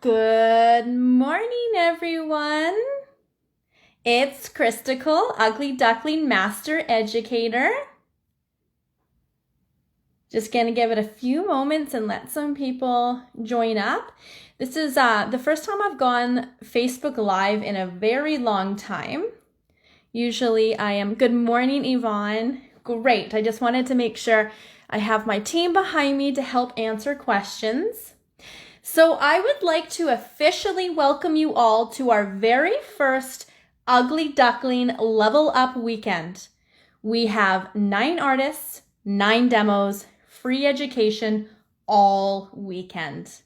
Good morning, everyone. It's Chrystacle, Ugly Duckling Master Educator. Just gonna give it a few moments and let some people join up. This is the first time I've gone Facebook Live in a very long time. Usually I am. Good morning, Yvonne. Great. I just wanted to make sure I have my team behind me to help answer questions. So I would like to officially welcome you all to our very first Ugly Duckling Level Up Weekend. We have 9 artists, 9 demos, free education all weekend.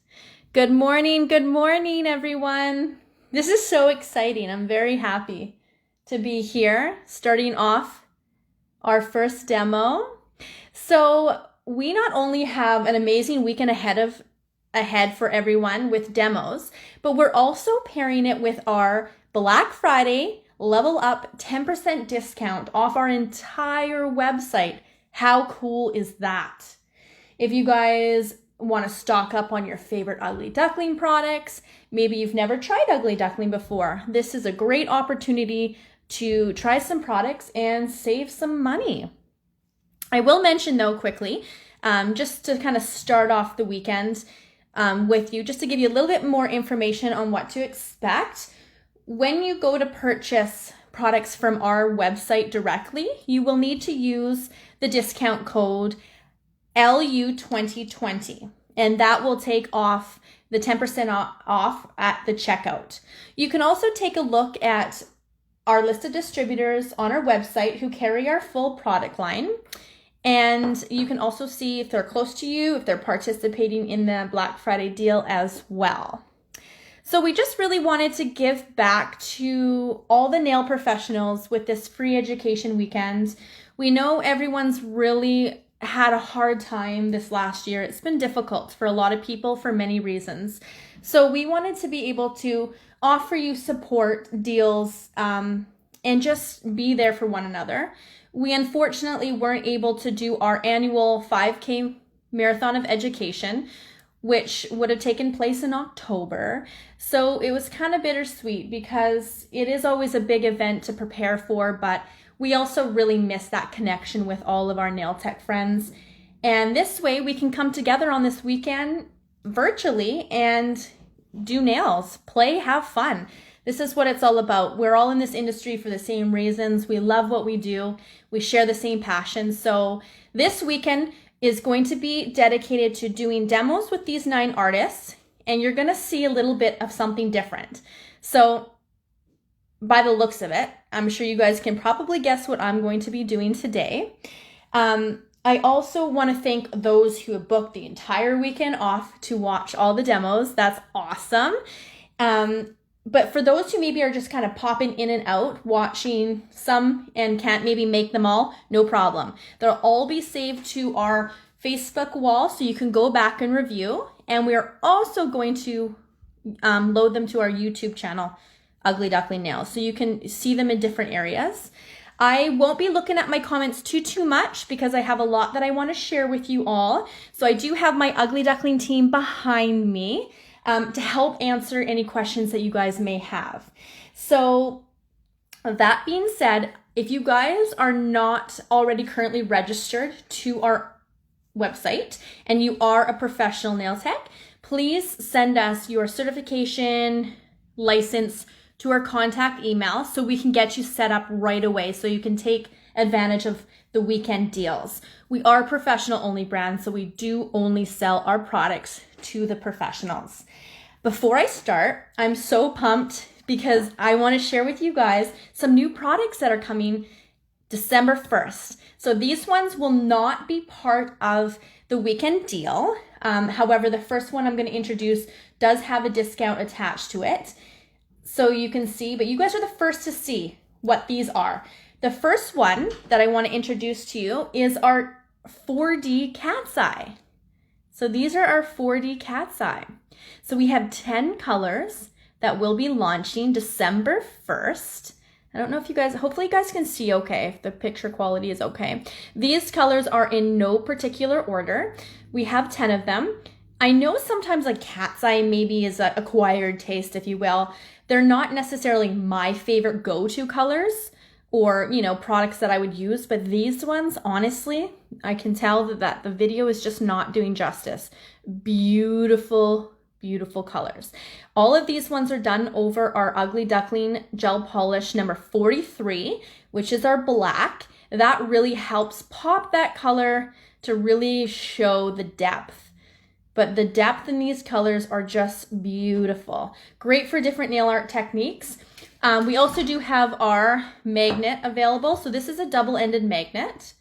Good morning, everyone. This is so exciting. I'm very happy to be here, starting off our first demo. So we not only have an amazing weekend ahead for everyone with demos, but we're also pairing it with our Black Friday Level Up 10% discount off our entire website. How cool is that? If you guys want to stock up on your favorite Ugly Duckling products, maybe you've never tried Ugly Duckling before, this is a great opportunity to try some products and save some money. I will mention though quickly, just to kind of start off the weekend, with you, just to give you a little bit more information on what to expect. When you go to purchase products from our website directly, you will need to use the discount code LU2020, and that will take off the 10% off at the checkout. You can also take a look at our list of distributors on our website who carry our full product line. And you can also see if they're close to you, if they're participating in the Black Friday deal as well. So we just really wanted to give back to all the nail professionals with this free education weekend. We know everyone's really had a hard time this last year. It's been difficult for a lot of people for many reasons. So we wanted to be able to offer you support, deals, and just be there for one another. We unfortunately weren't able to do our annual 5K Marathon of Education, which would have taken place in October. So it was kind of bittersweet because it is always a big event to prepare for, but we also really miss that connection with all of our nail tech friends. And this way we can come together on this weekend virtually and do nails, play, have fun. This is what it's all about. We're all in this industry for the same reasons. We love what we do. We share the same passion. So this weekend is going to be dedicated to doing demos with these 9 artists, and you're going to see a little bit of something different. So by the looks of it, I'm sure you guys can probably guess what I'm going to be doing today. I also want to thank those who have booked the entire weekend off to watch all the demos. That's awesome. But for those who maybe are just kind of popping in and out, watching some and can't maybe make them all, no problem. They'll all be saved to our Facebook wall so you can go back and review. And we're also going to load them to our YouTube channel, Ugly Duckling Nails, so you can see them in different areas. I won't be looking at my comments too much because I have a lot that I want to share with you all. So I do have my Ugly Duckling team behind me to help answer any questions that you guys may have. So that being said, if you guys are not already currently registered to our website and you are a professional nail tech, please send us your certification license to our contact email so we can get you set up right away so you can take advantage of the weekend deals. We are a professional only brand, so we do only sell our products to the professionals. Before I start, I'm so pumped because I want to share with you guys some new products that are coming December 1st. So these ones will not be part of the weekend deal. However, the first one I'm going to introduce does have a discount attached to it. So you can see, but you guys are the first to see what these are. The first one that I want to introduce to you is our 4D cat's eye. So these are our 4D cat's eye. So we have 10 colors that will be launching December 1st. I don't know if you guys, hopefully you guys can see okay, if the picture quality is okay. These colors are in no particular order. We have 10 of them. I know sometimes like cat's eye maybe is an acquired taste, if you will. They're not necessarily my favorite go-to colors or, you know, products that I would use, but these ones, honestly, I can tell that the video is just not doing justice. Beautiful, beautiful colors. All of these ones are done over our Ugly Duckling gel polish number 43, which is our black. That really helps pop that color to really show the depth. But the depth in these colors are just beautiful. Great for different nail art techniques. We also do have our magnet available. So this is a double-ended magnet.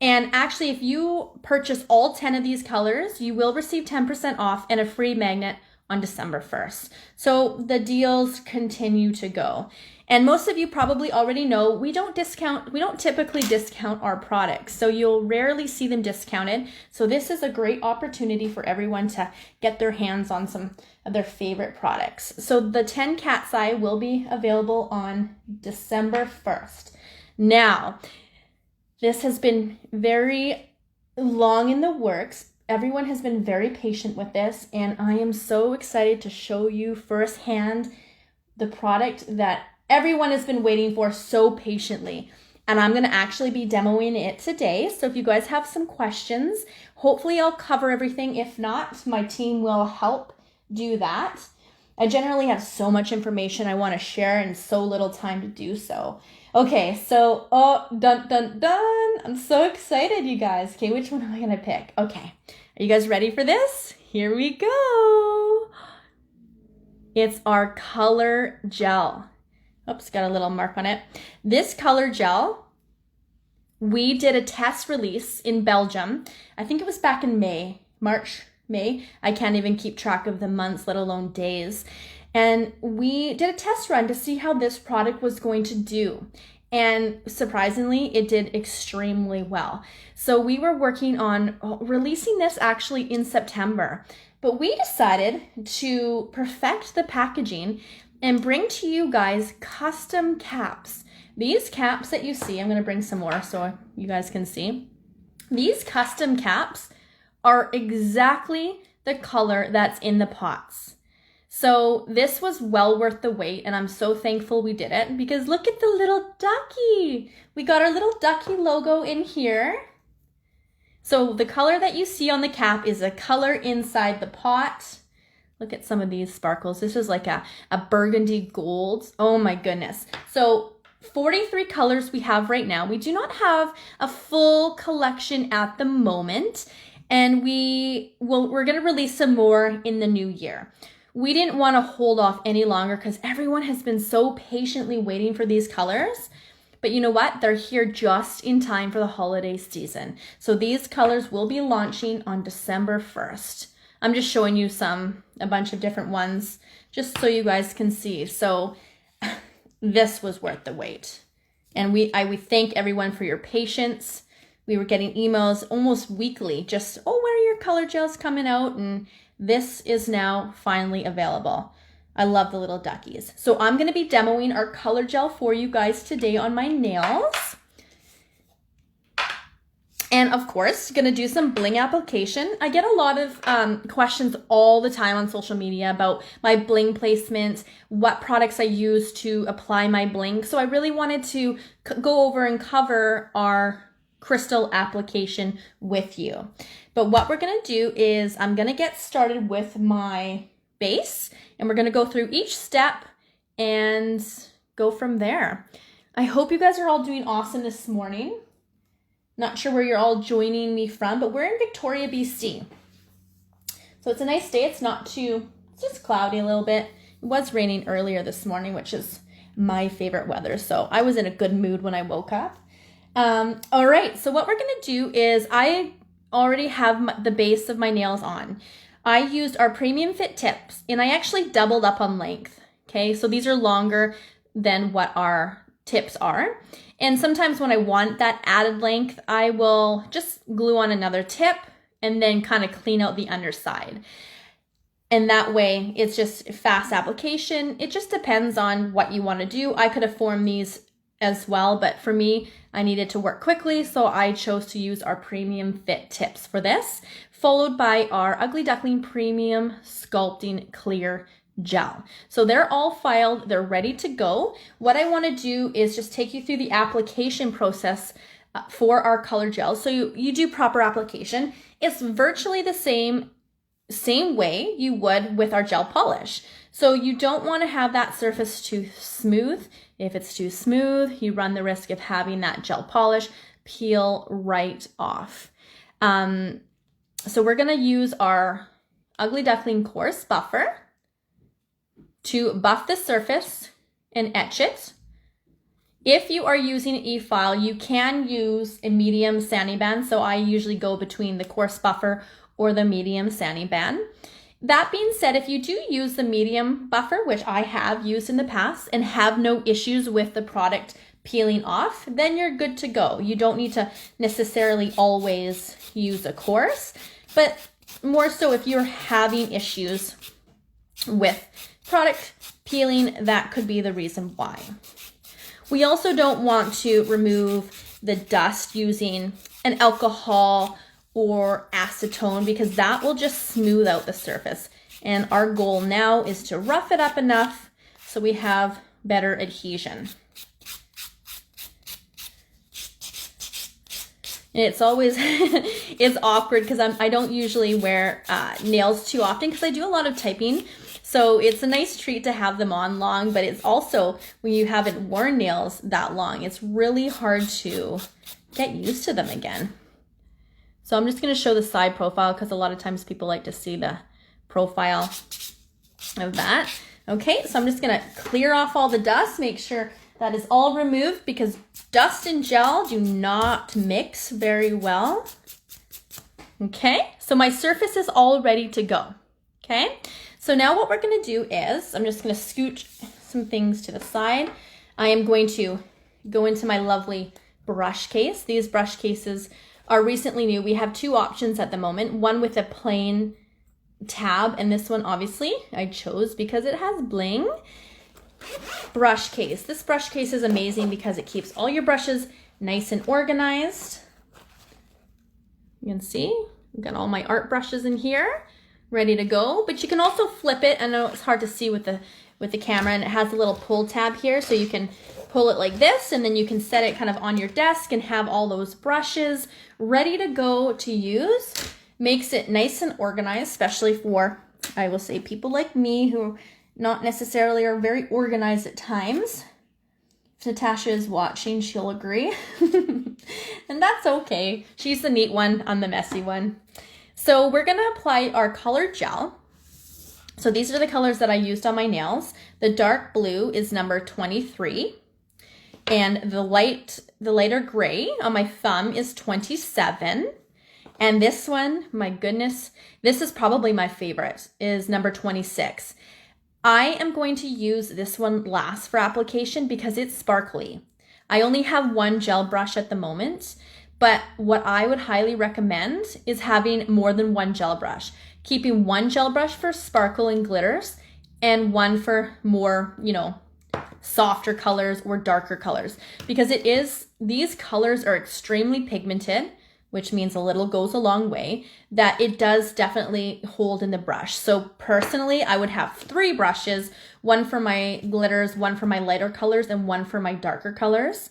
And actually, if you purchase all 10 of these colors, you will receive 10% off and a free magnet on December 1st. So the deals continue to go. And most of you probably already know we don't typically discount our products. So you'll rarely see them discounted. So this is a great opportunity for everyone to get their hands on some of their favorite products. So the 10 cat's eye will be available on December 1st. Now, this has been very long in the works. Everyone has been very patient with this, and I am so excited to show you firsthand the product that everyone has been waiting for so patiently. And I'm going to actually be demoing it today. So if you guys have some questions, hopefully I'll cover everything. If not, my team will help do that. I generally have so much information I want to share and so little time to do so. Okay, so, dun, dun, dun. I'm so excited, you guys. Okay, which one am I going to pick? Okay, are you guys ready for this? Here we go. It's our color gel. Oops, got a little mark on it. This color gel, we did a test release in Belgium. I think it was back in May. I can't even keep track of the months, let alone days. And we did a test run to see how this product was going to do. And surprisingly, it did extremely well. So we were working on releasing this actually in September. But we decided to perfect the packaging and bring to you guys custom caps. These caps that you see, I'm going to bring some more so you guys can see. These custom caps are exactly the color that's in the pots. So this was well worth the wait, and I'm so thankful we did it because look at the little ducky. We got our little ducky logo in here. So the color that you see on the cap is a color inside the pot. Look at some of these sparkles. This is like a burgundy gold. Oh my goodness. So 43 colors we have right now. We do not have a full collection at the moment, and we're going to release some more in the new year. We didn't want to hold off any longer because everyone has been so patiently waiting for these colors. But you know what? They're here just in time for the holiday season. So these colors will be launching on December 1st. I'm just showing you a bunch of different ones just so you guys can see. So this was worth the wait. And we thank everyone for your patience. We were getting emails almost weekly, just, oh, when are your color gels coming out? And this is now finally available. I love the little duckies. So I'm going to be demoing our color gel for you guys today on my nails. And of course, going to do some bling application. I get a lot of questions all the time on social media about my bling placement, what products I use to apply my bling. So I really wanted to go over and cover our crystal application with you. But what we're going to do is I'm going to get started with my base, and we're going to go through each step and go from there. I hope you guys are all doing awesome this morning. Not sure where you're all joining me from, but we're in Victoria, BC. So it's a nice day. It's just cloudy a little bit. It was raining earlier this morning, which is my favorite weather. So I was in a good mood when I woke up. All right, so what we're gonna do is I already have the base of my nails on. I used our Premium Fit tips, and I actually doubled up on length, okay? So these are longer than what our tips are. And sometimes when I want that added length, I will just glue on another tip and then kind of clean out the underside. And that way, it's just fast application. It just depends on what you want to do. I could have formed these as well, but for me, I needed to work quickly, so I chose to use our Premium Fit Tips for this, followed by our Ugly Duckling Premium Sculpting Clear Gel. So they're all filed, they're ready to go. What I want to do is just take you through the application process for our color gel. So you do proper application. It's virtually the same way you would with our gel polish. So you don't want to have that surface too smooth. If it's too smooth, you run the risk of having that gel polish peel right off. So we're going to use our Ugly Duckling coarse buffer to buff the surface and etch it. If you are using e-file, you can use a medium sanding band. So I usually go between the coarse buffer or the medium sanding band. That being said, if you do use the medium buffer, which I have used in the past, and have no issues with the product peeling off, then you're good to go. You don't need to necessarily always use a coarse, but more so if you're having issues with product peeling, that could be the reason why. We also don't want to remove the dust using an alcohol or acetone because that will just smooth out the surface. And our goal now is to rough it up enough so we have better adhesion. And it's always, it's awkward because I don't usually wear nails too often because I do a lot of typing. So it's a nice treat to have them on long, but it's also when you haven't worn nails that long, it's really hard to get used to them again. So I'm just going to show the side profile because a lot of times people like to see the profile of that. Okay, so I'm just going to clear off all the dust, make sure that is all removed because dust and gel do not mix very well. Okay, so my surface is all ready to go. Okay, so now what we're going to do is I'm just going to scoot some things to the side. I am going to go into my lovely brush case. These brush cases are recently new. We have two options at the moment, one with a plain tab, and this one obviously I chose because it has bling. Brush case. This brush case is amazing because it keeps all your brushes nice and organized. You can see, I've got all my art brushes in here, ready to go, but you can also flip it. I know it's hard to see with the camera, and it has a little pull tab here, so you can pull it like this, and then you can set it kind of on your desk and have all those brushes ready to go to use. Makes it nice and organized, especially for, I will say, people like me who not necessarily are very organized at times. If Natasha is watching, she'll agree. And that's okay. She's the neat one, I'm the messy one. So we're gonna apply our color gel. So these are the colors that I used on my nails. The dark blue is number 23. And the lighter gray on my thumb is 27. And this one, my goodness, this is probably my favorite, is number 26. I am going to use this one last for application because it's sparkly. I only have one gel brush at the moment, but what I would highly recommend is having more than one gel brush. Keeping one gel brush for sparkle and glitters and one for more, softer colors or darker colors, because these colors are extremely pigmented, which means a little goes a long way, that it does definitely hold in the brush. So personally, I would have 3 brushes, one for my glitters, one for my lighter colors, and one for my darker colors.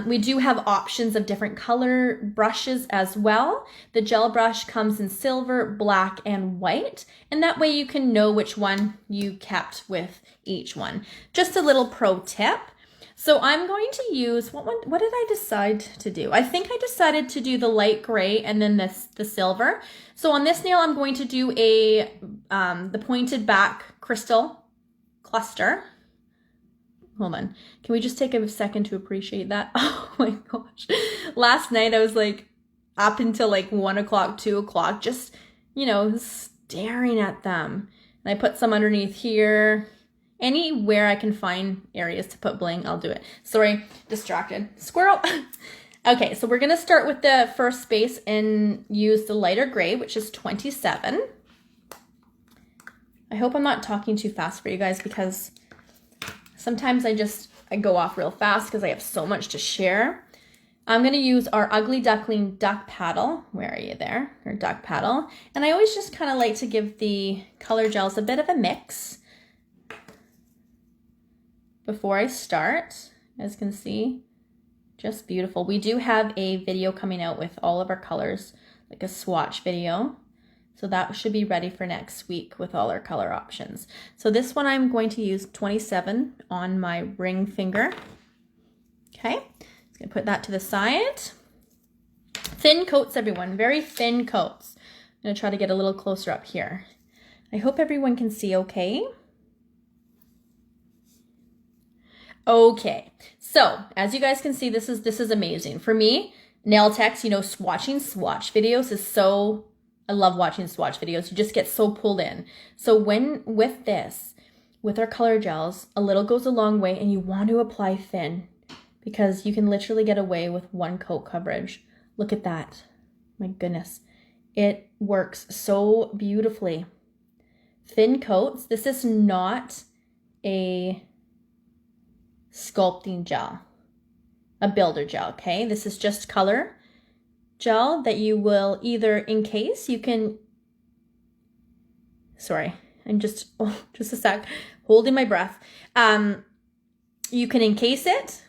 We do have options of different color brushes as well. The gel brush comes in silver, black, and white, and that way you can know which one you kept with each one. Just a little pro tip. So I'm going to use, what did I decide to do? I think I decided to do the light gray and then the silver. So on this nail, I'm going to do the pointed back crystal cluster. Hold on. Can we just take a second to appreciate that? Oh my gosh. Last night I was like up until like 1 o'clock, 2 o'clock, just, staring at them. And I put some underneath here. Anywhere I can find areas to put bling, I'll do it. Sorry, distracted. Squirrel. Okay, so we're going to start with the first space and use the lighter gray, which is 27. I hope I'm not talking too fast for you guys because sometimes I I go off real fast because I have so much to share. I'm going to use our Ugly Duckling duck paddle. Where are you there? Or duck paddle. And I always just kind of like to give the color gels a bit of a mix before I start. As you can see, just beautiful. We do have a video coming out with all of our colors, like a swatch video. So that should be ready for next week with all our color options. So this one I'm going to use 27 on my ring finger. Okay. Gonna put that to the side. Thin coats, everyone, very thin coats. I'm gonna try to get a little closer up here. I hope everyone can see okay. Okay, so as you guys can see, this is amazing. For me, nail techs, you know, watching swatch videos is so, I love watching swatch videos. You just get so pulled in. So with this, with our color gels, a little goes a long way, and you want to apply thin, because you can literally get away with one coat coverage. Look at that. My goodness. It works so beautifully. Thin coats. This is not a sculpting gel, a builder gel, okay? This is just color gel that you will either encase. You can, sorry, I'm just a sec, holding my breath. You can encase it,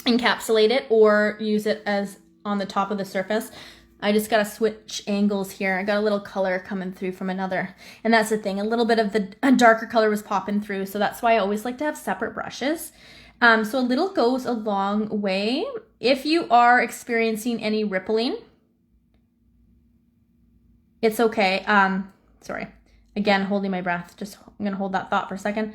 encapsulate it, or use it as on the top of the surface. I just got to switch angles here. I got a little color coming through from another, and that's the thing, a little bit of a darker color was popping through, so that's why I always like to have separate brushes. So a little goes a long way. If you are experiencing any rippling, it's okay. Sorry, again, holding my breath, I'm gonna hold that thought for a second.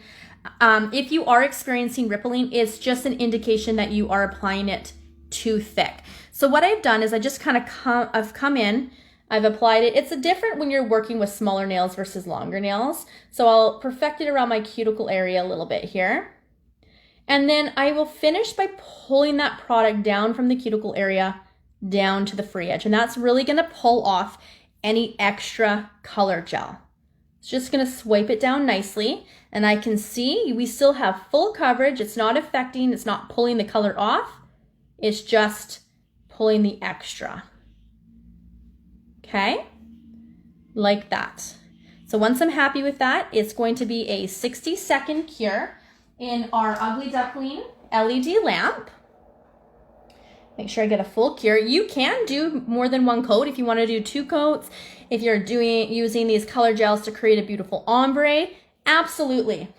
If you are experiencing rippling, it's just an indication that you are applying it too thick. So what I've done is I just kind of I've come in, I've applied it. It's different when you're working with smaller nails versus longer nails. So I'll perfect it around my cuticle area a little bit here. And then I will finish by pulling that product down from the cuticle area down to the free edge. And that's really gonna pull off any extra color gel. It's just gonna swipe it down nicely. And I can see we still have full coverage. It's not affecting, it's not pulling the color off. It's just pulling the extra. Okay, like that. So once I'm happy with that, it's going to be a 60-second cure in our Ugly Duckling LED lamp. Make sure I get a full cure. You can do more than one coat if you want to do 2 coats. If you're using these color gels to create a beautiful ombre, absolutely.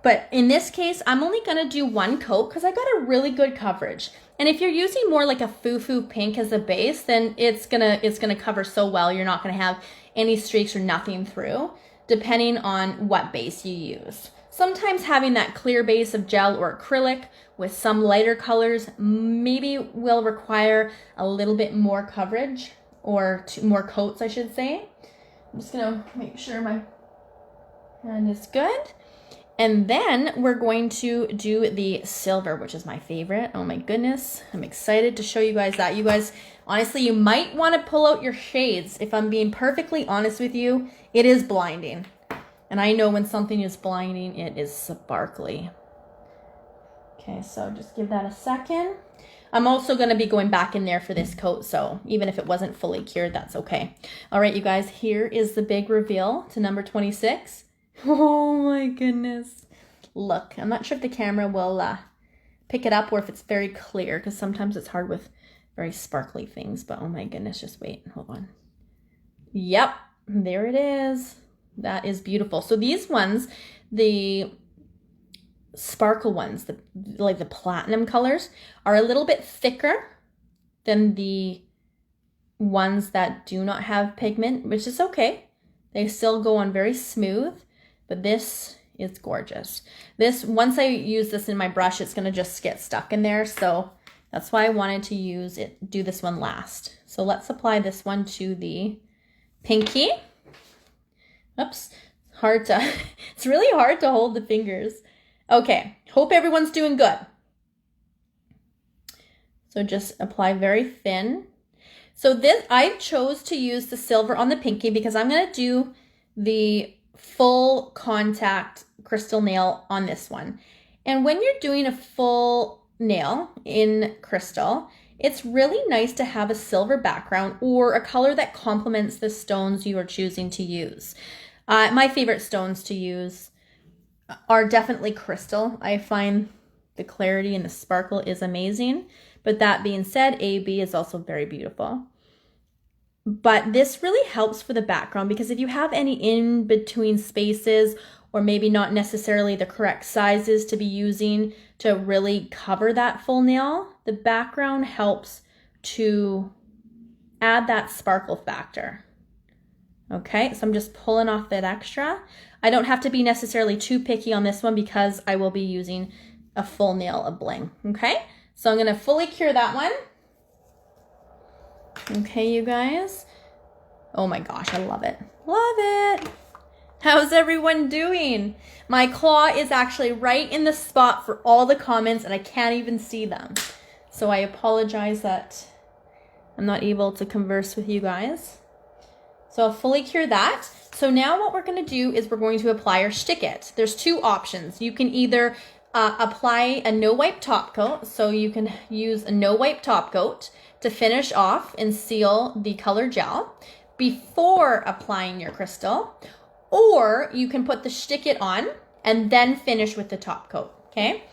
But in this case, I'm only gonna do 1 coat because I got a really good coverage. And if you're using more like a foo-foo pink as a base, then it's gonna cover so well, you're not gonna have any streaks or nothing through, depending on what base you use. Sometimes having that clear base of gel or acrylic with some lighter colors maybe will require a little bit more coverage, or more coats, I should say. I'm just gonna make sure my hand is good. And then we're going to do the silver, which is my favorite. Oh my goodness, I'm excited to show you guys that. You guys, honestly, you might want to pull out your shades. If I'm being perfectly honest with you, it is blinding. And I know when something is blinding, it is sparkly. Okay, so just give that a second. I'm also going to be going back in there for this coat, so even if it wasn't fully cured, that's okay. All right, you guys, here is the big reveal to number 26. Oh my goodness. Look, I'm not sure if the camera will pick it up or if it's very clear, because sometimes it's hard with very sparkly things, but oh my goodness, just wait, hold on. Yep, there it is. That is beautiful. So these ones, the sparkle ones, like the platinum colors, are a little bit thicker than the ones that do not have pigment, which is okay. They still go on very smooth. But this is gorgeous. This, once I use this in my brush, it's gonna just get stuck in there. So that's why I wanted to do this one last. So let's apply this one to the pinky. Oops, it's really hard to hold the fingers. Okay, hope everyone's doing good. So just apply very thin. So this, I chose to use the silver on the pinky because I'm gonna do the full contact crystal nail on this one. And when you're doing a full nail in crystal, it's really nice to have a silver background or a color that complements the stones you are choosing to use. My favorite stones to use are definitely crystal. I find the clarity and the sparkle is amazing. But that being said, AB is also very beautiful. But this really helps for the background because if you have any in between spaces or maybe not necessarily the correct sizes to be using to really cover that full nail, the background helps to add that sparkle factor. Okay, so I'm just pulling off that extra. I don't have to be necessarily too picky on this one because I will be using a full nail of bling. Okay, so I'm gonna fully cure that one. Okay, you guys. Oh my gosh, I love it. Love it. How's everyone doing? My claw is actually right in the spot for all the comments and I can't even see them. So I apologize that I'm not able to converse with you guys. So I'll fully cure that. So now what we're gonna do is we're going to apply our Stick It. There's two options. You can either apply a no wipe top coat. So you can use a no wipe top coat to finish off and seal the color gel before applying your crystal, or you can put the Stick It on and then finish with the top coat, okay?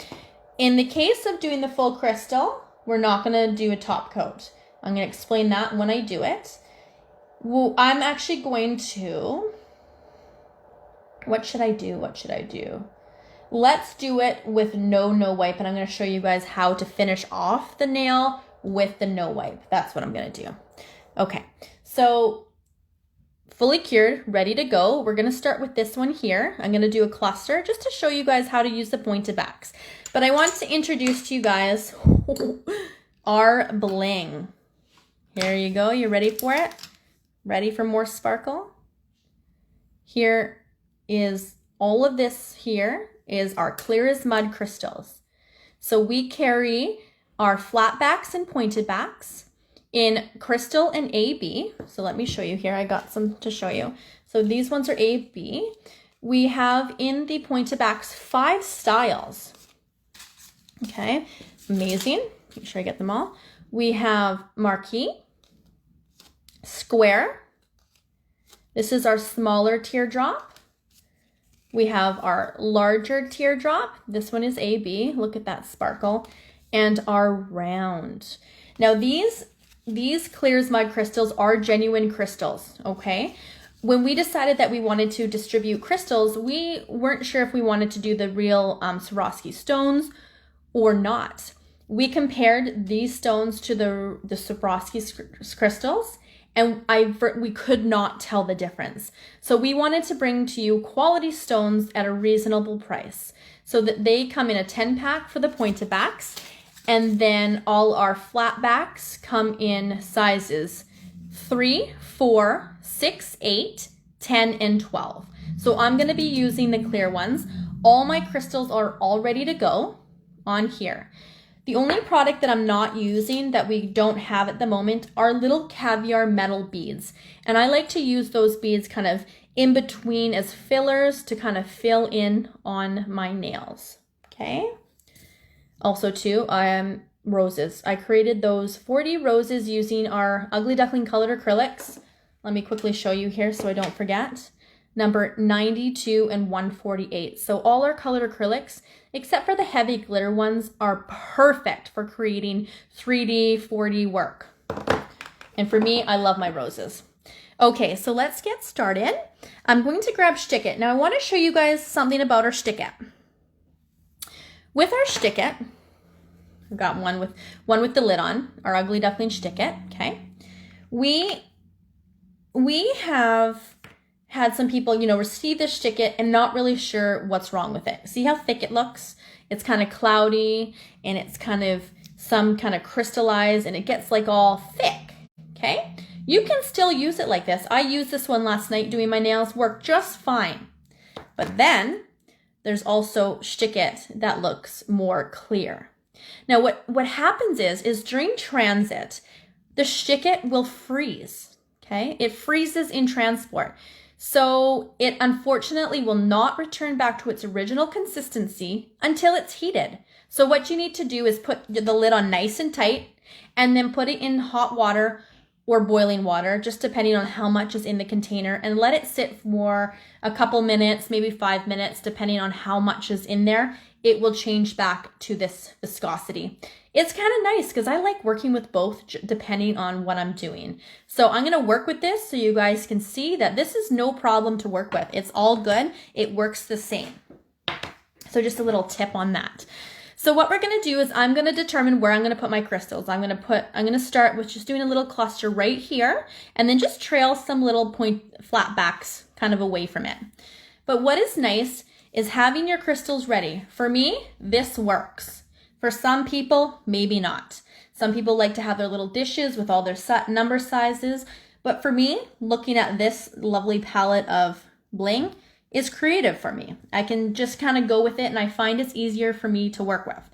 In the case of doing the full crystal, we're not gonna do a top coat. I'm gonna explain that when I do it. Well, I'm actually going to, what should I do? Let's do it with no wipe, and I'm gonna show you guys how to finish off the nail with the no wipe. That's what I'm gonna do. Okay, so fully cured, ready to go. We're gonna start with this one here. I'm gonna do a cluster just to show you guys how to use the pointed backs. But I want to introduce to you guys our bling. Here you go, you ready for it? Ready for more sparkle? Here is all of this here is our clear as mud crystals. So we carry our flat backs and pointed backs in crystal and AB. So let me show you here. I got some to show you. So these ones are AB. We have in the pointed backs 5 styles. Okay, amazing. Make sure I get them all. We have marquee, square. This is our smaller teardrop. We have our larger teardrop. This one is AB. Look at that sparkle. And our round. Now these clear as mud crystals are genuine crystals, okay? When we decided that we wanted to distribute crystals, we weren't sure if we wanted to do the real Swarovski stones or not. We compared these stones to the Swarovski crystals, and we could not tell the difference. So we wanted to bring to you quality stones at a reasonable price so that they come in a 10-pack for the pointed backs, and then all our flat backs come in sizes 3, 4, 6, 8, 10, and 12. So I'm gonna be using the clear ones. All my crystals are all ready to go on here. The only product that I'm not using that we don't have at the moment are little caviar metal beads. And I like to use those beads kind of in between as fillers to kind of fill in on my nails, okay? Also too, roses. I created those 40 roses using our Ugly Duckling colored acrylics. Let me quickly show you here so I don't forget. Number 92 and 148. So all our colored acrylics, except for the heavy glitter ones, are perfect for creating 3D, 4D work. And for me, I love my roses. Okay, so let's get started. I'm going to grab Stick It. Now I want to show you guys something about our Stick It. With our Stick It, I've got one with the lid on, our Ugly Duckling Stick It, okay? We have had some people, receive this Stick It and not really sure what's wrong with it. See how thick it looks? It's kind of cloudy and it's kind of crystallized and it gets like all thick, okay? You can still use it like this. I used this one last night doing my nails, worked just fine. But then there's also Stick It that looks more clear. Now what happens is during transit, the Stick It will freeze, okay? It freezes in transport. So it unfortunately will not return back to its original consistency until it's heated. So what you need to do is put the lid on nice and tight and then put it in hot water or boiling water, just depending on how much is in the container, and let it sit for a couple minutes, maybe 5 minutes, depending on how much is in there. It will change back to this viscosity. It's kind of nice because I like working with both depending on what I'm doing. So I'm going to work with this so you guys can see that this is no problem to work with. It's all good. It works the same. So just a little tip on that. So what we're going to do is I'm going to determine where I'm going to put my crystals. I'm going to start with just doing a little cluster right here and then just trail some little flat backs kind of away from it. But what is nice is having your crystals ready. For me, this works. For some people, maybe not. Some people like to have their little dishes with all their set number sizes. But for me, looking at this lovely palette of bling is creative for me. I can just kind of go with it and I find it's easier for me to work with.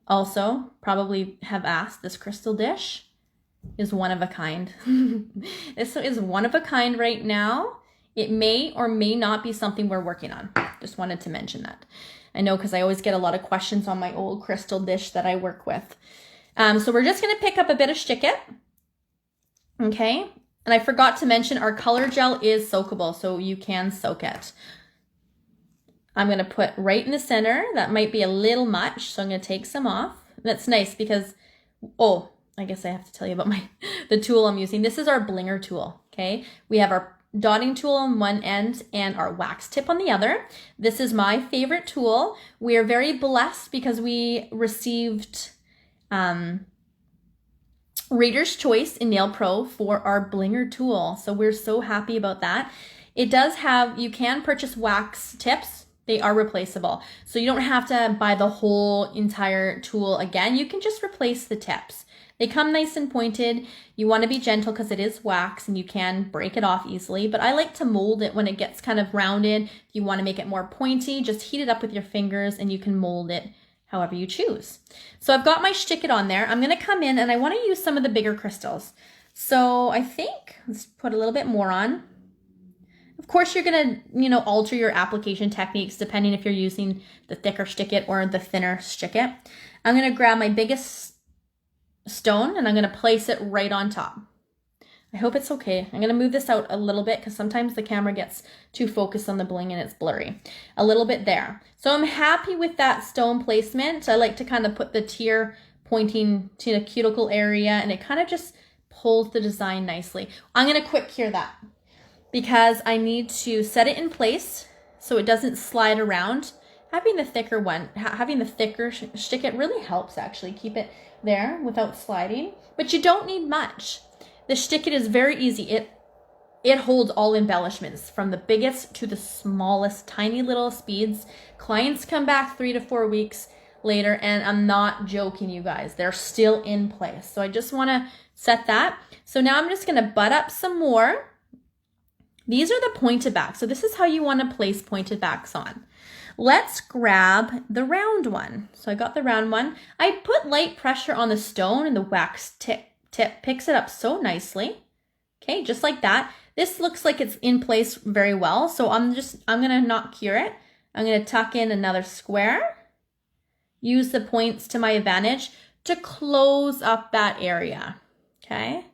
Also, probably have asked, this crystal dish is one of a kind. This is one of a kind right now. It may or may not be something we're working on. Just wanted to mention that. I know because I always get a lot of questions on my old crystal dish that I work with. So we're just going to pick up a bit of Stick It. Okay. And I forgot to mention our color gel is soakable, so you can soak it. I'm going to put right in the center. That might be a little much, so I'm going to take some off. That's nice because, oh, I guess I have to tell you about the tool I'm using. This is our blinger tool, okay? We have our dotting tool on one end and our wax tip on the other. This is my favorite tool. We are very blessed because we received Reader's Choice in Nail Pro for our blinger tool. So we're so happy about that. It does have, you can purchase wax tips. They are replaceable. So you don't have to buy the whole entire tool again. You can just replace the tips. They come nice and pointed. You want to be gentle because it is wax and you can break it off easily. But I like to mold it when it gets kind of rounded. If you want to make it more pointy, just heat it up with your fingers and you can mold it however you choose. So I've got my Stick It on there. I'm going to come in and I want to use some of the bigger crystals. So I think, let's put a little bit more on. Of course, you're going to, alter your application techniques depending if you're using the thicker Stick It or the thinner Stick It. I'm going to grab my biggest stone and I'm going to place it right on top. I hope it's okay. I'm going to move this out a little bit because sometimes the camera gets too focused on the bling and it's blurry. A little bit there. So I'm happy with that stone placement. I like to kind of put the tear pointing to the cuticle area and it kind of just pulls the design nicely. I'm going to quick cure that because I need to set it in place so it doesn't slide around. Having the thicker one, having the thicker Stick It really helps actually keep it there without sliding, but you don't need much. The Stick It is very easy. It holds all embellishments from the biggest to the smallest, tiny little speeds. Clients come back 3 to 4 weeks later, and I'm not joking, you guys. They're still in place. So I just want to set that. So now I'm just going to butt up some more. These are the pointed backs. So this is how you want to place pointed backs on. Let's grab the round one. So I got the round one. I put light pressure on the stone and the wax tip picks it up so nicely. Okay, just like that. This looks like it's in place very well. So I'm gonna not cure it. I'm gonna tuck in another square. Use the points to my advantage to close up that area. Okay.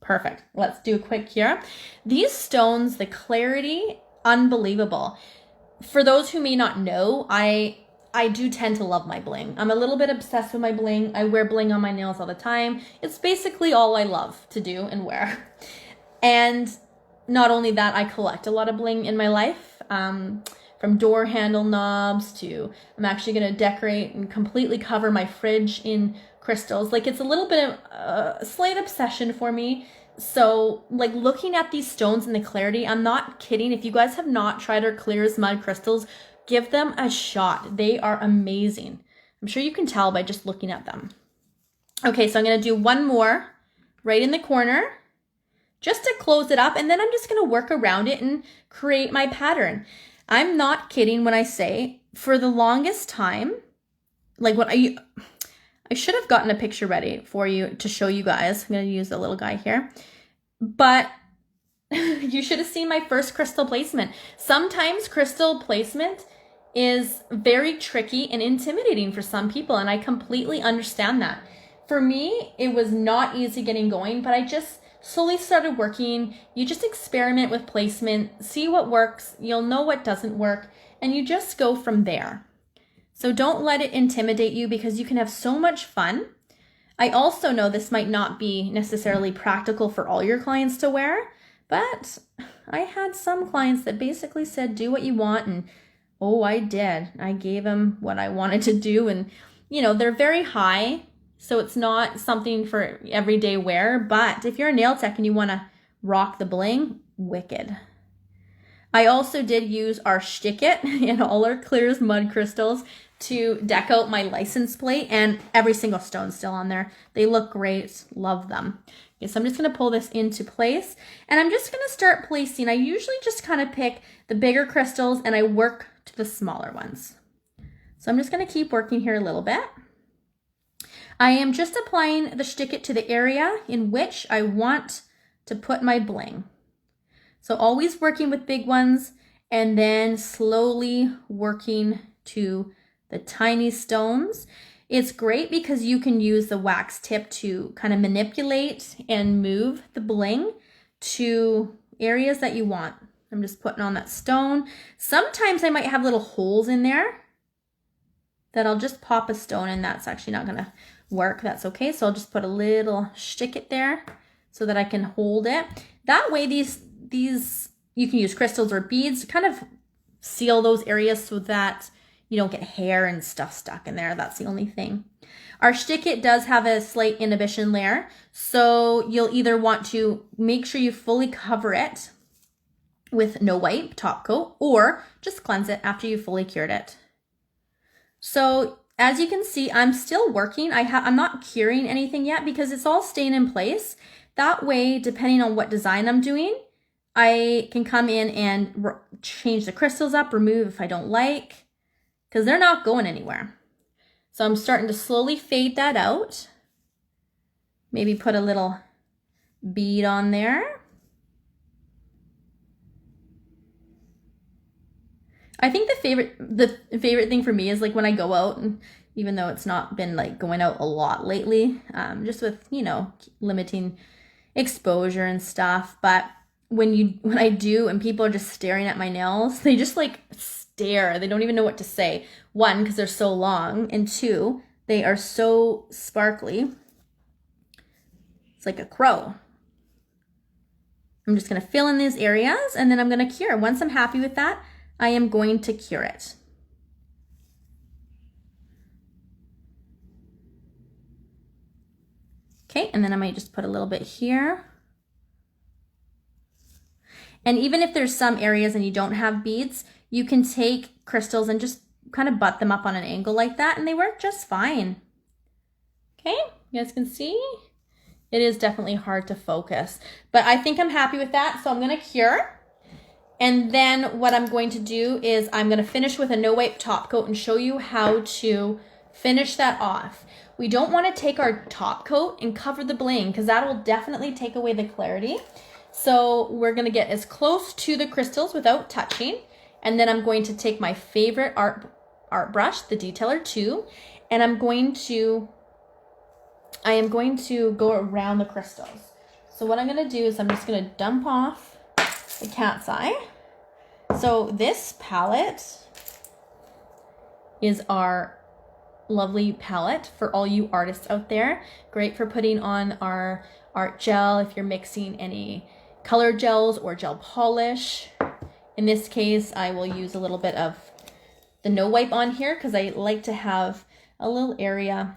Perfect. Let's do a quick cure. These stones, the clarity, unbelievable. For those who may not know, I do tend to love my bling. I'm a little bit obsessed with my bling. I wear bling on my nails all the time. It's basically all I love to do and wear. And not only that, I collect a lot of bling in my life. From door handle knobs to, I'm actually going to decorate and completely cover my fridge in crystals. Like, it's a little bit of a slight obsession for me. So like looking at these stones and the clarity, I'm not kidding. If you guys have not tried our clear as mud crystals, give them a shot. They are amazing. I'm sure you can tell by just looking at them. Okay, so I'm going to do one more right in the corner just to close it up. And then I'm just going to work around it and create my pattern. I'm not kidding when I say for the longest time, like what I should have gotten a picture ready for you to show you guys. I'm going to use the little guy here. but you should have seen my first crystal placement. Sometimes crystal placement is very tricky and intimidating for some people, and I completely understand that. For me, it was not easy getting going, but I just slowly started working. You just experiment with placement, see what works, you'll know what doesn't work, and you just go from there. So don't let it intimidate you, because you can have so much fun. I also know this might not be necessarily practical for all your clients to wear, but I had some clients that basically said, do what you want, and oh, I did. I gave them what I wanted to do, and they're very high, so it's not something for everyday wear, but if you're a nail tech and you want to rock the bling, wicked. I also did use our Stick It and all our clears mud crystals to deck out my license plate, and every single stone's still on there. They look great, love them. Okay, so I'm just gonna pull this into place, and I'm just gonna start placing. I usually just kind of pick the bigger crystals and I work to the smaller ones. So I'm just gonna keep working here a little bit. I am just applying the Stick It to the area in which I want to put my bling. So always working with big ones and then slowly working to the tiny stones. It's great because you can use the wax tip to kind of manipulate and move the bling to areas that you want. I'm just putting on that stone. Sometimes I might have little holes in there that I'll just pop a stone in. That's actually not gonna work. That's okay. So I'll just put a little Stick It there so that I can hold it. That way these you can use crystals or beads to kind of seal those areas so that you don't get hair and stuff stuck in there. That's the only thing. Our Stick It does have a slight inhibition layer, so you'll either want to make sure you fully cover it with no wipe top coat, or just cleanse it after you fully cured it. So as you can see, I'm still working. I'm not curing anything yet because it's all staying in place. That way, depending on what design I'm doing, I can come in and change the crystals up, remove if I don't like, because they're not going anywhere. So I'm starting to slowly fade that out. Maybe put a little bead on there. I think the favorite thing for me is like when I go out, and even though it's not been like going out a lot lately, just with, limiting exposure and stuff, but when I do and people are just staring at my nails, they just like stare. They don't even know what to say. One, because they're so long, and two, they are so sparkly. It's like a crow. I'm just gonna fill in these areas and then I'm gonna cure. Once I'm happy with that, I am going to cure it. Okay, and then I might just put a little bit here. And even if there's some areas and you don't have beads, you can take crystals and just kind of butt them up on an angle like that, and they work just fine. Okay, you guys can see it is definitely hard to focus, but I think I'm happy with that. So I'm gonna cure. And then what I'm going to do is I'm gonna finish with a no wipe top coat and show you how to finish that off. We don't wanna take our top coat and cover the bling, because that will definitely take away the clarity. So we're gonna get as close to the crystals without touching. And then I'm going to take my favorite art brush, the Detailer 2, and I am going to go around the crystals. So what I'm gonna do is I'm just gonna dump off the cat's eye. So this palette is our lovely palette for all you artists out there. Great for putting on our art gel if you're mixing any color gels or gel polish. In this case, I will use a little bit of the no wipe on here because I like to have a little area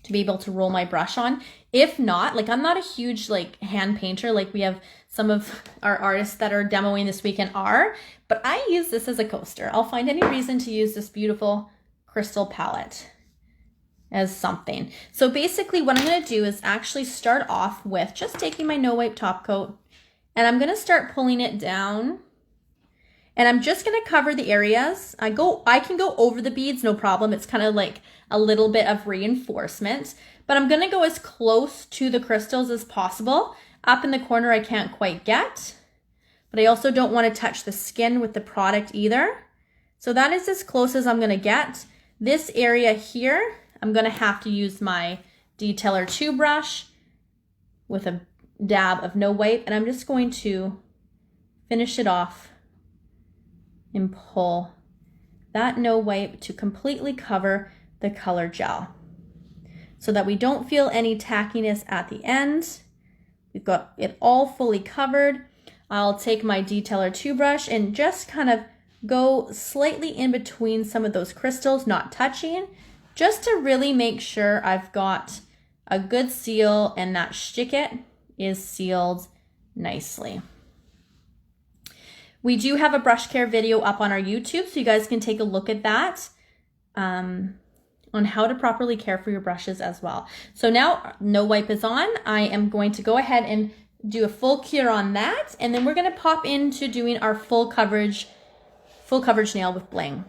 to be able to roll my brush on. If not, like I'm not a huge like hand painter like we have some of our artists that are demoing this weekend are, but I use this as a coaster. I'll find any reason to use this beautiful crystal palette as something. So basically what I'm gonna do is actually start off with just taking my no wipe top coat, and I'm gonna start pulling it down. And I'm just gonna cover the areas. I can go over the beads, no problem. It's kind of like a little bit of reinforcement, but I'm gonna go as close to the crystals as possible. Up in the corner I can't quite get, but I also don't want to touch the skin with the product either. So that is as close as I'm gonna get. This area here, I'm gonna have to use my Detailer 2 brush with a dab of no wipe, and I'm just going to finish it off and pull that no wipe to completely cover the color gel so that we don't feel any tackiness at the end. We've got it all fully covered. I'll take my Detailer 2 brush and just kind of go slightly in between some of those crystals, not touching, just to really make sure I've got a good seal and that Stick-It is sealed nicely. We do have a brush care video up on our YouTube, so you guys can take a look at that on how to properly care for your brushes as well. So now no wipe is on. I am going to go ahead and do a full cure on that, and then we're going to pop into doing our full coverage nail with Bling.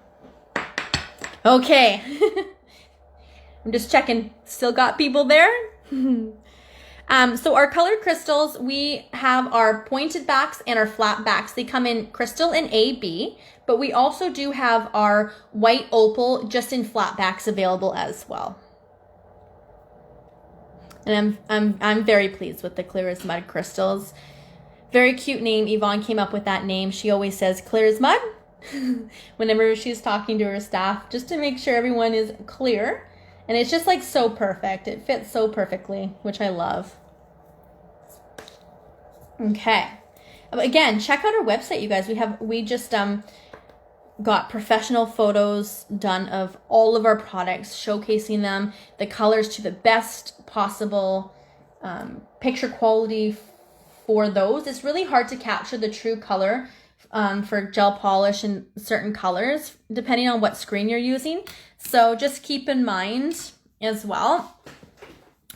Okay. I'm just checking. Still got people there? So our colored crystals, we have our pointed backs and our flat backs. They come in crystal and AB, but we also do have our white opal just in flat backs available as well. And I'm very pleased with the clear as mud crystals. Very cute name. Yvonne came up with that name. She always says clear as mud whenever she's talking to her staff, just to make sure everyone is clear. And it's just like so perfect. It fits so perfectly, which I love. Okay. Again, check out our website, you guys. We just got professional photos done of all of our products, showcasing them, the colors to the best possible picture quality for those. It's really hard to capture the true color for gel polish and certain colors, depending on what screen you're using. So just keep in mind as well.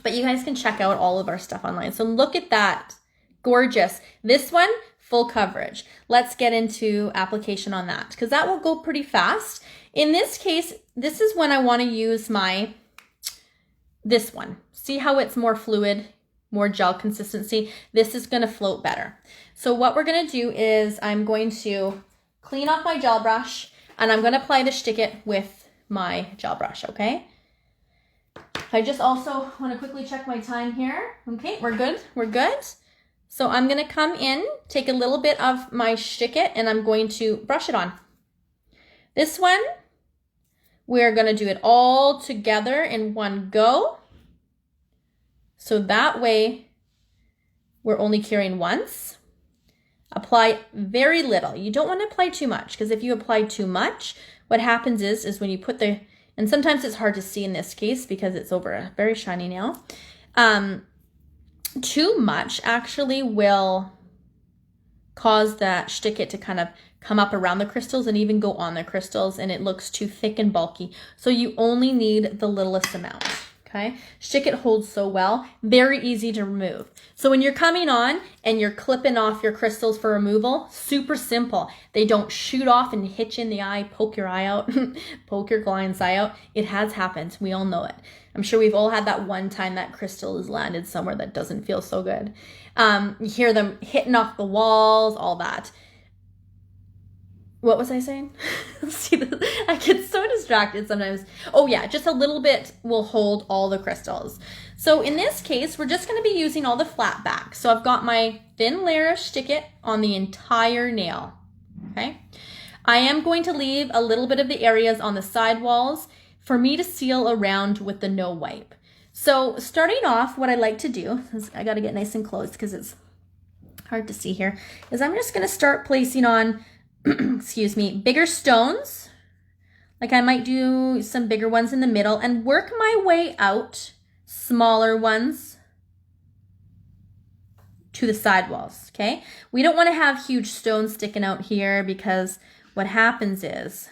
But you guys can check out all of our stuff online. So look at that. Gorgeous. This one, full coverage. Let's get into application on that because that will go pretty fast. In this case, this is when I want to use this one. See how it's more fluid, more gel consistency? This is going to float better. So what we're going to do is I'm going to clean off my gel brush and I'm going to apply the Stick-It with my gel brush, okay? I just also want to quickly check my time here. Okay, we're good. We're good. So I'm going to come in, take a little bit of my Stick-It, and I'm going to brush it on. This one, we're going to do it all together in one go. So that way, we're only curing once. Apply very little. You don't want to apply too much, because if you apply too much, what happens is when you put the, and sometimes it's hard to see in this case because it's over a very shiny nail. Too much actually will cause that Stick-It to kind of come up around the crystals and even go on the crystals, and it looks too thick and bulky. So you only need the littlest amount, okay? Stick-It holds so well, very easy to remove. So when you're coming on and you're clipping off your crystals for removal, super simple. They don't shoot off and hit you in the eye, poke your eye out, poke your client's eye out. It has happened. We all know it. I'm sure we've all had that one time that crystal has landed somewhere that doesn't feel so good. You hear them hitting off the walls, all that. What was I saying? See, I get so distracted sometimes. Oh yeah, just a little bit will hold all the crystals. So in this case, we're just going to be using all the flat back. So I've got my thin layer of Stick-It on the entire nail. Okay. I am going to leave a little bit of the areas on the side walls for me to seal around with the no wipe. So starting off, what I like to do, I got to get nice and close because it's hard to see here, is I'm just going to start placing on excuse me, bigger stones. Like I might do some bigger ones in the middle and work my way out, smaller ones to the side walls, okay? We don't want to have huge stones sticking out here because what happens is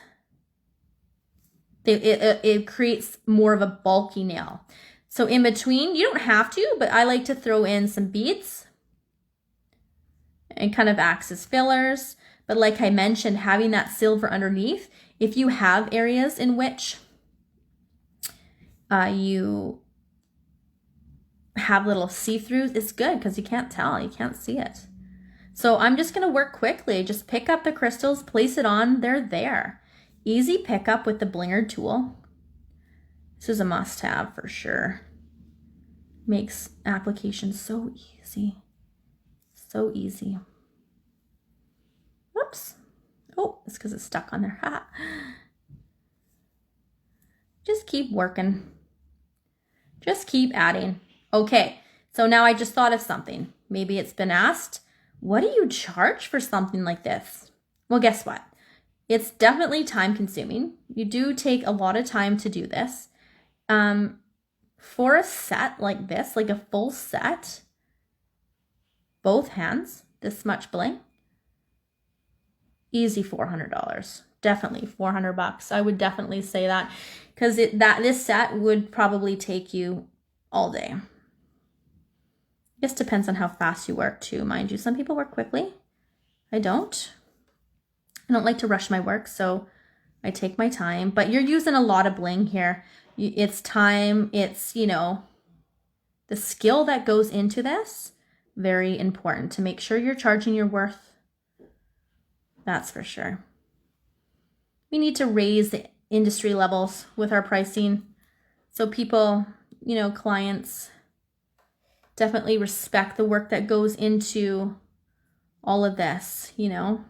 it creates more of a bulky nail. So in between, you don't have to, but I like to throw in some beads and kind of acts as fillers. But like I mentioned, having that silver underneath, if you have areas in which you have little see-throughs, it's good because you can't tell, you can't see it. So I'm just gonna work quickly. Just pick up the crystals, place it on, they're there. Easy pickup with the blinger tool. This is a must-have for sure. Makes application so easy. So easy. Whoops. Oh, it's because it's stuck on there. Just keep working. Just keep adding. Okay, so now I just thought of something. Maybe it's been asked, what do you charge for something like this? Well, guess what? It's definitely time consuming. You do take a lot of time to do this. For a set like this, like a full set, both hands, this much bling, easy $400. Definitely $400. I would definitely say that, because this set would probably take you all day. I guess depends on how fast you work too, mind you. Some people work quickly. I don't. I don't like to rush my work, so I take my time. But you're using a lot of bling here. It's time, it's, you know, the skill that goes into this, very important to make sure you're charging your worth. That's for sure. We need to raise the industry levels with our pricing so people, you know, clients definitely respect the work that goes into all of this, you know.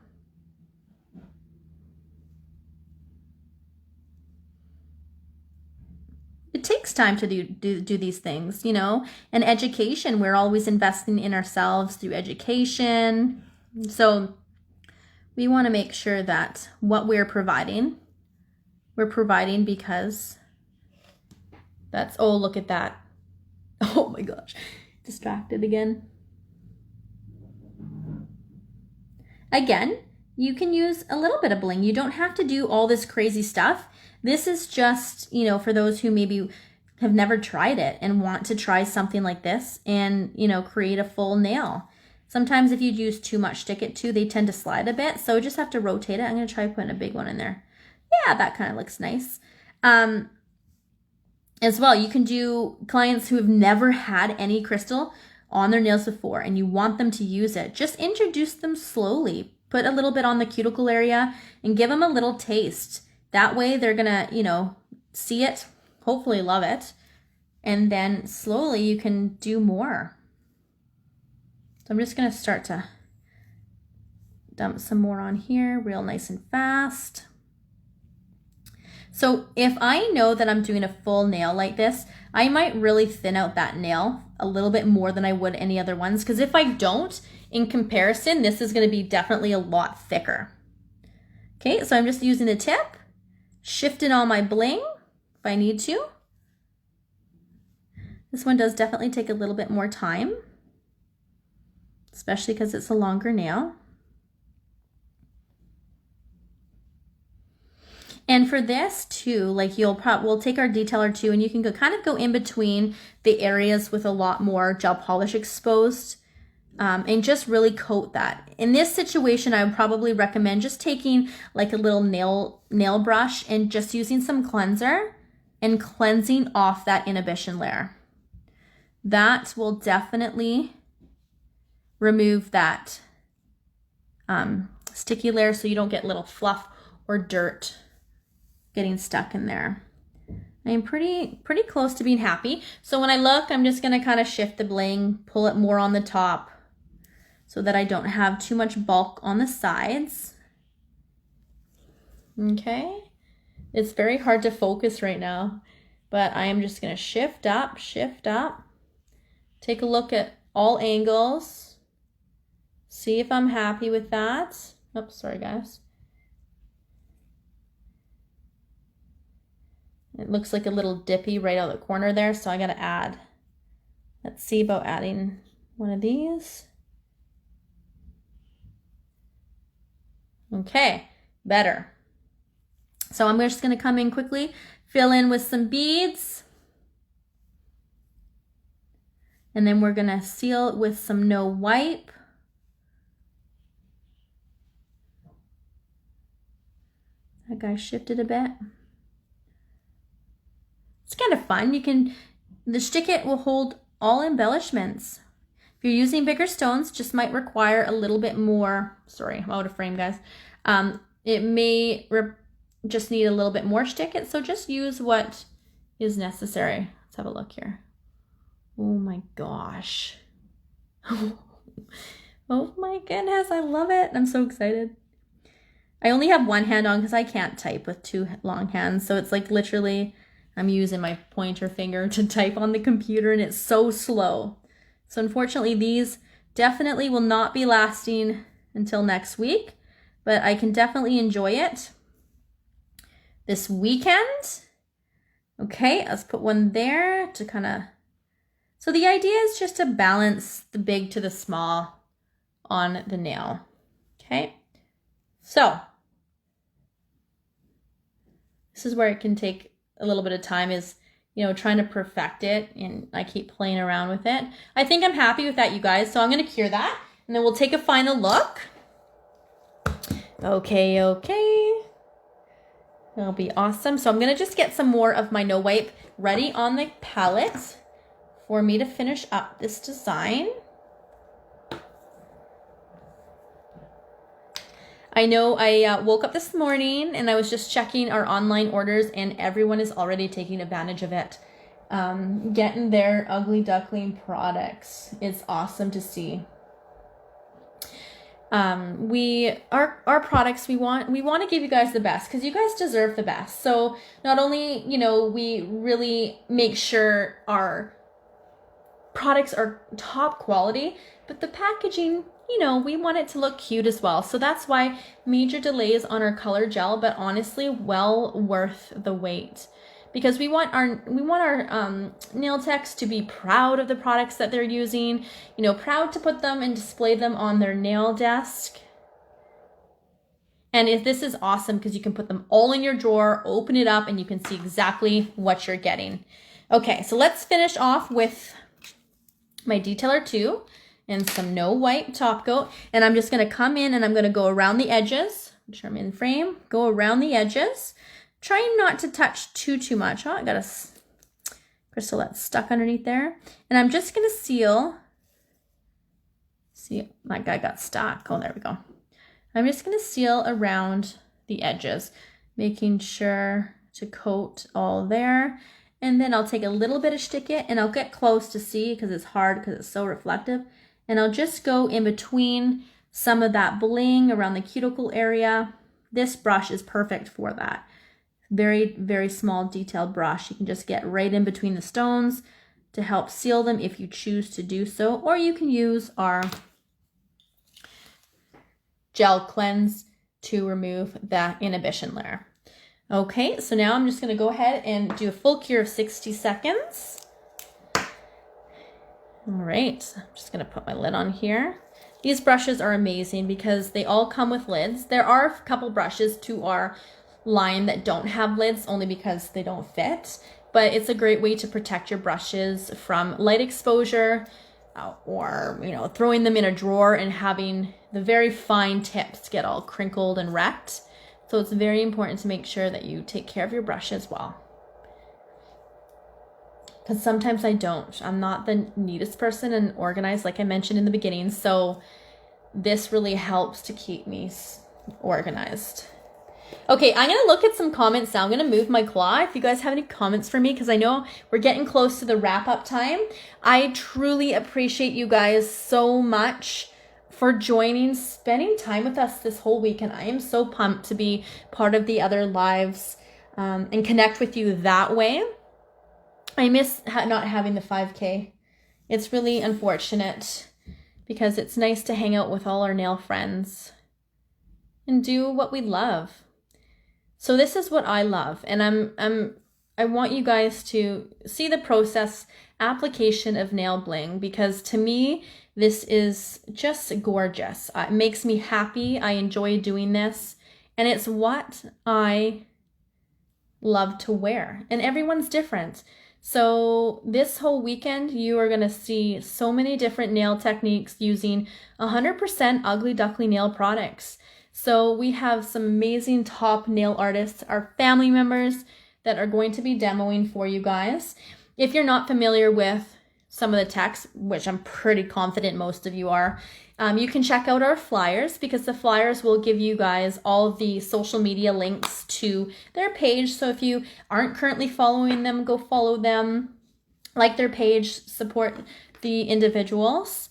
It takes time to do these things, you know, and education. We're always investing in ourselves through education. So we want to make sure that what we're providing because that's, oh, look at that. Oh my gosh, distracted again. Again, you can use a little bit of bling. You don't have to do all this crazy stuff. This is just, you know, for those who maybe have never tried it and want to try something like this and, you know, create a full nail. Sometimes if you use too much stick it too, they tend to slide a bit. So just have to rotate it. I'm going to try putting a big one in there. Yeah, that kind of looks nice. As well, you can do clients who have never had any crystal on their nails before and you want them to use it. Just introduce them slowly. Put a little bit on the cuticle area and give them a little taste. That way they're gonna, you know, see it, hopefully love it, and then slowly you can do more. So I'm just gonna start to dump some more on here, real nice and fast. So if I know that I'm doing a full nail like this, I might really thin out that nail a little bit more than I would any other ones, because if I don't, in comparison, this is gonna be definitely a lot thicker. Okay, so I'm just using the tip, shifting all my bling if I need to. This one does definitely take a little bit more time, especially because it's a longer nail. And for this too, like we'll take our detailer too, and you can kind of go in between the areas with a lot more gel polish exposed, and just really coat that. In this situation, I would probably recommend just taking like a little nail brush and just using some cleanser and cleansing off that inhibition layer. That will definitely remove that sticky layer so you don't get little fluff or dirt getting stuck in there. I'm pretty close to being happy. So when I look, I'm just gonna kind of shift the bling, pull it more on the top so that I don't have too much bulk on the sides. Okay, it's very hard to focus right now, but I am just gonna shift up, take a look at all angles, see if I'm happy with that. Oops, sorry guys. It looks like a little dippy right out of the corner there, so I gotta add. Let's see about adding one of these. Okay, better. So I'm just gonna come in quickly, fill in with some beads, and then we're gonna seal it with some no wipe. That guy shifted a bit. It's kind of fun. The Stick-It will hold all embellishments. If you're using bigger stones, just might require a little bit more, sorry, I'm out of frame, guys. It may just need a little bit more Stick-It, so just use what is necessary. Let's have a look here. Oh my gosh. Oh my goodness, I love it. I'm so excited. I only have one hand on because I can't type with two long hands. So it's like literally I'm using my pointer finger to type on the computer and it's so slow. So unfortunately, these definitely will not be lasting until next week, but I can definitely enjoy it this weekend. Okay, let's put one there to kind of, so the idea is just to balance the big to the small on the nail. Okay, so this is where it can take a little bit of time, is, you know, trying to perfect it, and I keep playing around with it. I think I'm happy with that, you guys, so I'm going to cure that and then we'll take a final look. Okay, that'll be awesome. So I'm going to just get some more of my no wipe ready on the palette for me to finish up this design. I know I woke up this morning and I was just checking our online orders and everyone is already taking advantage of it. Getting their Ugly Duckling products. It's awesome to see. Our products, we want to give you guys the best because you guys deserve the best. So not only, you know, we really make sure our products are top quality, but the packaging, you know, we want it to look cute as well. So that's why major delays on our color gel, but honestly, well worth the wait, because we want our nail techs to be proud of the products that they're using, you know, proud to put them and display them on their nail desk. And if this is awesome because you can put them all in your drawer, open it up, and you can see exactly what you're getting. Okay, so let's finish off with my detailer 2 and some no wipe top coat, and I'm just going to come in and I'm going to go around the edges. Make sure I'm in frame. Go around the edges, trying not to touch too much. Oh, I got a crystal that's stuck underneath there, and I'm just going to seal. See, my guy got stuck. Oh, there we go. I'm just going to seal around the edges, making sure to coat all there. And then I'll take a little bit of Stick-It and I'll get close to see because it's hard because it's so reflective. And I'll just go in between some of that bling around the cuticle area. This brush is perfect for that. Very, very small detailed brush. You can just get right in between the stones to help seal them if you choose to do so. Or you can use our gel cleanse to remove that inhibition layer. Okay, so now I'm just going to go ahead and do a full cure of 60 seconds. All right, I'm just going to put my lid on here. These brushes are amazing because they all come with lids. There are a couple brushes to our line that don't have lids only because they don't fit, but it's a great way to protect your brushes from light exposure or, you know, throwing them in a drawer and having the very fine tips get all crinkled and wrecked. So it's very important to make sure that you take care of your brushes well. Because sometimes I don't. I'm not the neatest person and organized, like I mentioned in the beginning. So this really helps to keep me organized. Okay, I'm going to look at some comments now. I'm going to move my claw if you guys have any comments for me, because I know we're getting close to the wrap-up time. I truly appreciate you guys so much for joining, spending time with us this whole week. And I am so pumped to be part of the other lives and connect with you that way. I miss not having the 5K. It's really unfortunate because it's nice to hang out with all our nail friends and do what we love. So this is what I love, and I want you guys to see the process application of nail bling, because to me this is just gorgeous. It makes me happy. I enjoy doing this, and it's what I love to wear, and everyone's different. So this whole weekend, you are going to see so many different nail techniques using 100% Ugly Duckling nail products. So we have some amazing top nail artists, our family members that are going to be demoing for you guys. If you're not familiar with some of the text, which I'm pretty confident most of you are, you can check out our flyers, because the flyers will give you guys all of the social media links to their page. So if you aren't currently following them, go follow them, like their page, support the individuals.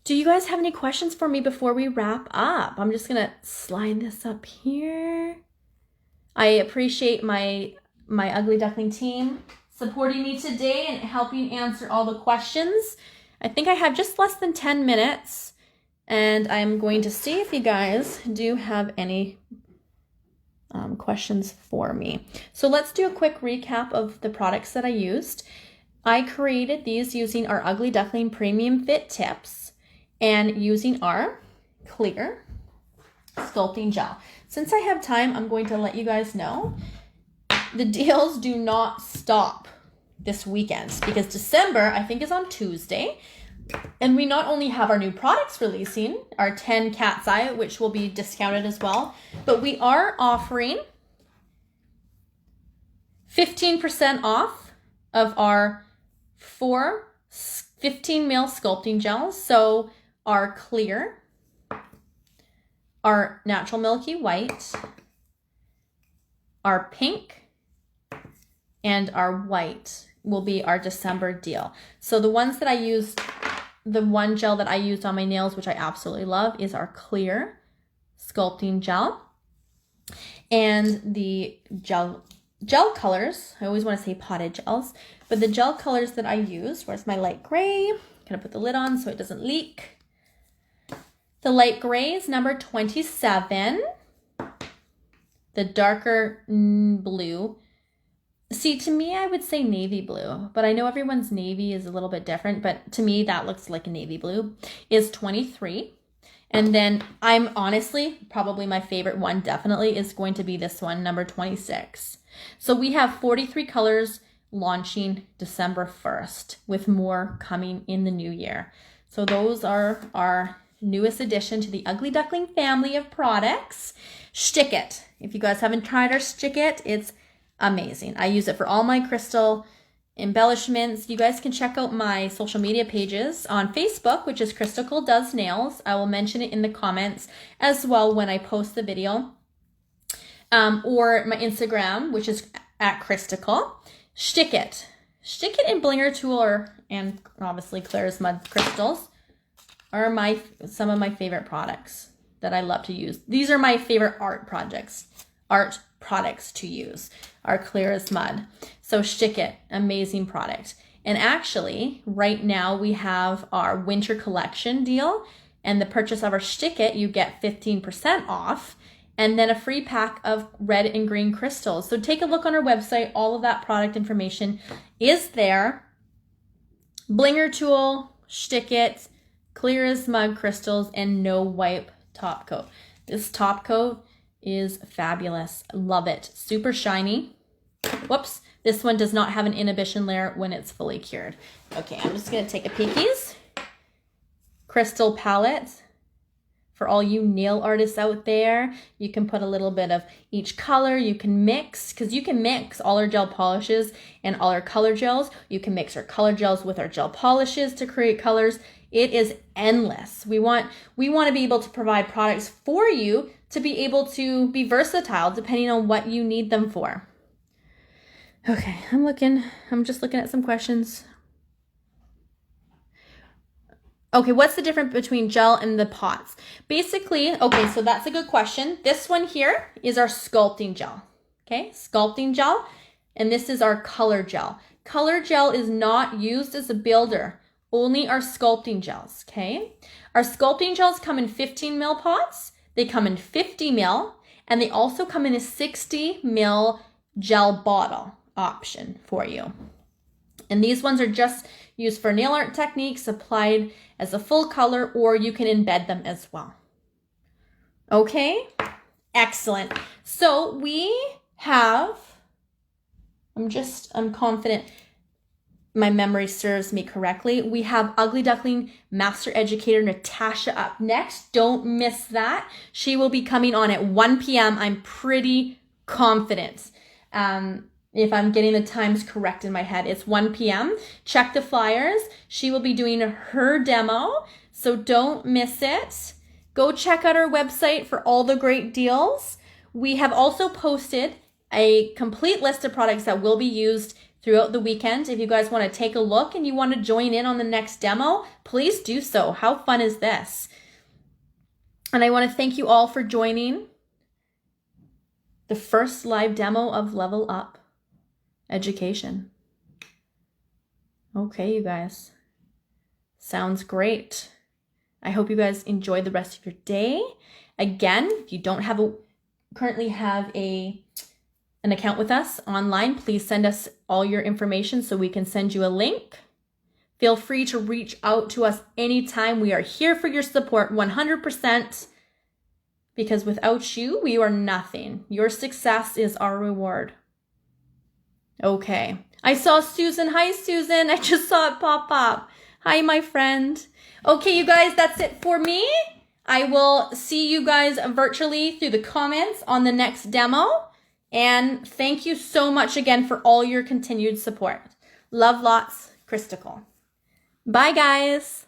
Do you guys have any questions for me before we wrap up? I'm just gonna slide this up here. I appreciate my Ugly Duckling team supporting me today and helping answer all the questions. I think I have just less than 10 minutes, and I'm going to see if you guys do have any questions for me. So let's do a quick recap of the products that I used. I created these using our Ugly Duckling Premium Fit Tips and using our clear sculpting gel. Since I have time, I'm going to let you guys know the deals do not stop this weekend, because December, I think, is on Tuesday. And we not only have our new products releasing, our 10 Cat's Eye, which will be discounted as well, but we are offering 15% off of our 15 ml sculpting gels. So our clear, our natural milky white, our pink, and our white will be our December deal. So the ones that I used, the one gel that I used on my nails, which I absolutely love, is our clear sculpting gel. And the gel colors, I always want to say potted gels, but the gel colors that I used, where's my light gray? I'm gonna put the lid on so it doesn't leak. The light gray is number 27. The darker blue, see, to me, I would say navy blue, but I know everyone's navy is a little bit different, but to me, that looks like a navy blue, is 23. And then I'm honestly, probably my favorite one definitely is going to be this one, number 26. So we have 43 colors launching December 1st, with more coming in the new year. So those are our newest addition to the Ugly Duckling family of products. Stick It. If you guys haven't tried our Stick It, it's amazing. I use it for all my crystal embellishments. You guys can check out my social media pages on Facebook, which is Chrystacle Does Nails. I will mention it in the comments as well when I post the video. Or my Instagram, which is at Chrystacle. Stick It. Stick It and Blinger Tool, and obviously Claire's Mud Crystals, are some of my favorite products that I love to use. These are my favorite art products to use, are Clear as Mud. So Stick It, amazing product. And actually, right now we have our winter collection deal, and the purchase of our Stick It, you get 15% off, and then a free pack of red and green crystals. So take a look on our website. All of that product information is there. Blinger Tool, Stick It, Clear as Mud crystals, and no wipe top coat. This top coat is fabulous. Love it. Super shiny. Whoops. This one does not have an inhibition layer when it's fully cured. Okay, I'm just going to take a peekies. Crystal palette. For all you nail artists out there, you can put a little bit of each color. You can mix, because you can mix all our gel polishes and all our color gels. You can mix our color gels with our gel polishes to create colors. It is endless. We want to be able to provide products for you to be able to be versatile depending on what you need them for. Okay, I'm just looking at some questions. Okay, what's the difference between gel and the pots? Basically, okay, so that's a good question. This one here is our sculpting gel. Okay, sculpting gel, and this is our color gel. Color gel is not used as a builder. Only our sculpting gels, okay? Our sculpting gels come in 15 ml pots, they come in 50 ml, and they also come in a 60 ml gel bottle option for you. And these ones are just used for nail art techniques, applied as a full color, or you can embed them as well. Okay, excellent. So we have, I'm confident, my memory serves me correctly. We have Ugly Duckling Master Educator Natasha up next. Don't miss that. She will be coming on at 1 p.m. I'm pretty confident. If I'm getting the times correct in my head, it's 1 p.m. Check the flyers. She will be doing her demo, so don't miss it. Go check out our website for all the great deals. We have also posted a complete list of products that will be used throughout the weekend. If you guys want to take a look and you want to join in on the next demo, please do so. How fun is this? And I want to thank you all for joining the first live demo of Level Up Education. Okay, you guys. Sounds great. I hope you guys enjoy the rest of your day. Again, if you don't currently have an account with us online, please send us all your information so we can send you a link. Feel free to reach out to us anytime. We are here for your support 100%, because without you, we are nothing. Your success is our reward. Okay. I saw Susan. Hi, Susan. I just saw it pop up. Hi, my friend. Okay, you guys, that's it for me. I will see you guys virtually through the comments on the next demo. And thank you so much again for all your continued support. Love lots, Chrystacle. Bye, guys.